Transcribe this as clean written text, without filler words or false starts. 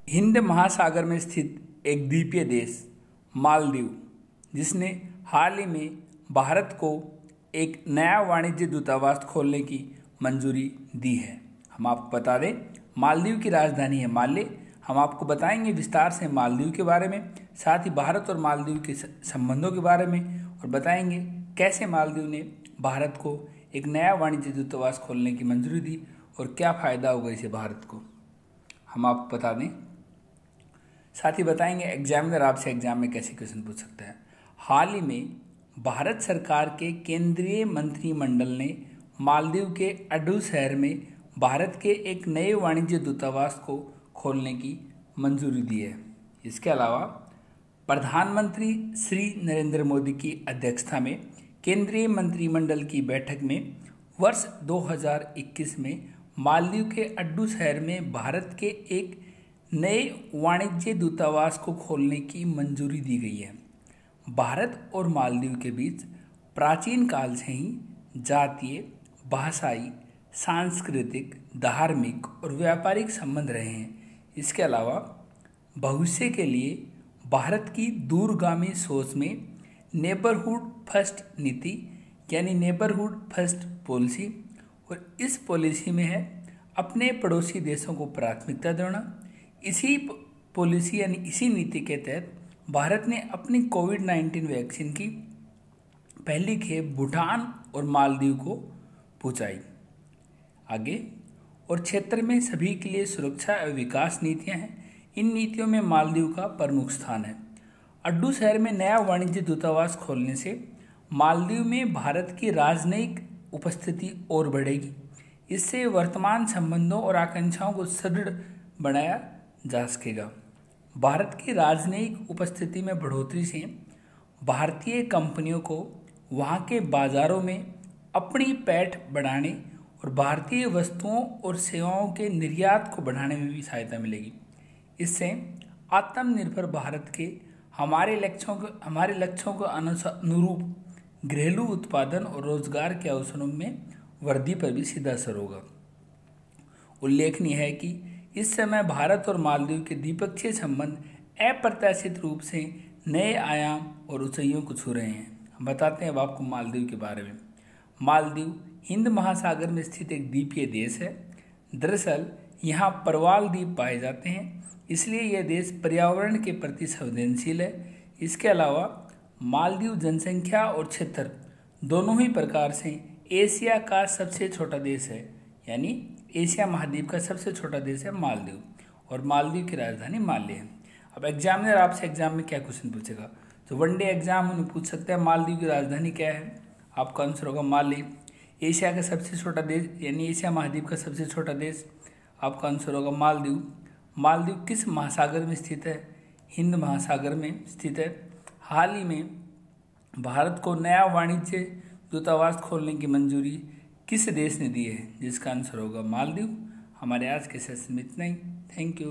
हिंद महासागर में स्थित एक द्वीपीय देश मालदीव, जिसने हाल ही में भारत को एक नया वाणिज्य दूतावास खोलने की मंजूरी दी है। हम आपको बता दें, मालदीव की राजधानी है माले। हम आपको बताएंगे विस्तार से मालदीव के बारे में, साथ ही भारत और मालदीव के संबंधों के बारे में, और बताएंगे कैसे मालदीव ने भारत को एक नया वाणिज्य दूतावास खोलने की मंजूरी दी और क्या फ़ायदा होगा इसे भारत को। हम आपको बता दें, साथ ही बताएंगे एग्जामिनर आपसे एग्जाम में कैसे क्वेश्चन पूछ सकता है। हाल ही में भारत सरकार के केंद्रीय मंत्रिमंडल ने मालदीव के अडू शहर में भारत के एक नए वाणिज्य दूतावास को खोलने की मंजूरी दी है। इसके अलावा प्रधानमंत्री श्री नरेंद्र मोदी की अध्यक्षता में केंद्रीय मंत्रिमंडल की बैठक में वर्ष 2021 में मालदीव के अड्डू शहर में भारत के एक नए वाणिज्य दूतावास को खोलने की मंजूरी दी गई है। भारत और मालदीव के बीच प्राचीन काल से ही जातीय, भाषाई, सांस्कृतिक, धार्मिक और व्यापारिक संबंध रहे हैं। इसके अलावा भविष्य के लिए भारत की दूरगामी सोच में नेबरहुड फर्स्ट नीति यानी नेबरहुड फर्स्ट पॉलिसी, और इस पॉलिसी में है अपने पड़ोसी देशों को प्राथमिकता देना। इसी पॉलिसी यानी इसी नीति के तहत भारत ने अपनी कोविड-19 वैक्सीन की पहली खेप भूटान और मालदीव को पहुंचाई। आगे और क्षेत्र में सभी के लिए सुरक्षा और विकास नीतियां हैं। इन नीतियों में मालदीव का प्रमुख स्थान है। अड्डू शहर में नया वाणिज्य दूतावास खोलने से मालदीव में भारत की राजनयिक उपस्थिति और बढ़ेगी। इससे वर्तमान संबंधों और आकांक्षाओं को सुदृढ़ बनाया जा सकेगा। भारत की राजनयिक उपस्थिति में बढ़ोतरी से भारतीय कंपनियों को वहां के बाजारों में अपनी पैठ बढ़ाने और भारतीय वस्तुओं और सेवाओं के निर्यात को बढ़ाने में भी सहायता मिलेगी। इससे आत्मनिर्भर भारत के हमारे लक्ष्यों के अनुरूप घरेलू उत्पादन और रोजगार के अवसरों में वृद्धि पर भी सीधा असर होगा। उल्लेखनीय है कि इस समय भारत और मालदीव के द्विपक्षीय संबंध अप्रत्याशित रूप से नए आयाम और ऊंचाइयों को छू रहे हैं। हम बताते हैं अब आपको मालदीव के बारे में। मालदीव हिंद महासागर में स्थित एक द्वीपीय देश है। दरअसल यहाँ प्रवाल द्वीप पाए जाते हैं, इसलिए यह देश पर्यावरण के प्रति संवेदनशील है। इसके अलावा मालदीव जनसंख्या और क्षेत्र दोनों ही प्रकार से एशिया का सबसे छोटा देश है, यानी एशिया महाद्वीप का सबसे छोटा देश है मालदीव, और मालदीव की राजधानी माले है। अब एग्जामिनर आपसे एग्जाम में क्या क्वेश्चन पूछेगा, तो वनडे एग्जाम उन्हें पूछ सकते हैं मालदीव की राजधानी क्या है। आपका आंसर होगा माले। एशिया का सबसे छोटा देश यानी एशिया महाद्वीप का सबसे छोटा देश, आपका आंसर होगा मालदीव। मालदीव किस महासागर में स्थित है? हिंद महासागर में स्थित है। हाल ही में भारत को नया वाणिज्य दूतावास खोलने की मंजूरी किस देश ने दी है, जिसका आंसर होगा मालदीव। हमारे आज के सेशन में इतना ही। Thank you.